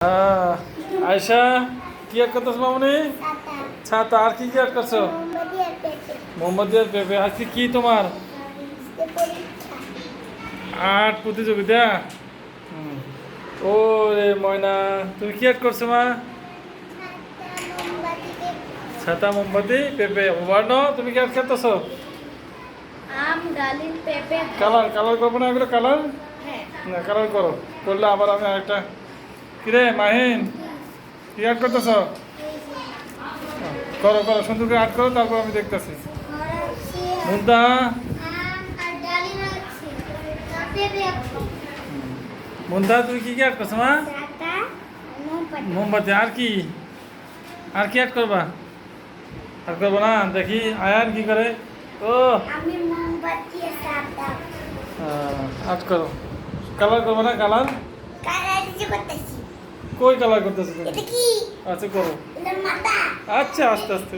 আয়শা কি অ্যাড করতেছো মামনি? ছাতা। আর কি কি অ্যাড করছো? মোমবাতি আর পেঁপে। আজকে কি তোমার আর্ট প্রতিযোগিতা? ও রে ময়না, তুমি কি অ্যাড করছো মা? ছাতা, মোমবাতি, পেঁপে। বর্ণ, তুমি কি অ্যাড করতেছো? আম, ডালিম, পেঁপে। কালার কালার করবো না এগুলো? কালার হ্যাঁ। না, কালার করো। করলে আবার আমি আরেকটা। কিরে মাহিন, কি অ্যাড করতেছো? করো করো, সুন্দর করে আর্ট করো, তারপর আমি দেখতেছি। মুন্তা, মুন্তা তুমি কি কি অ্যাড করছো মা? মোমবাতি। আর কি? আর কি অ্যাড করবা? আর করবো না? দেখি আয়ান কি করে। ও আমি মোমবাতি আর্ট করো। কালার করবো না? কালার করতেছি। কই কালার করতেছো তুমি? এটা কি? আচ্ছা করো। এটা মাথা। আচ্ছা আস্তে আস্তে।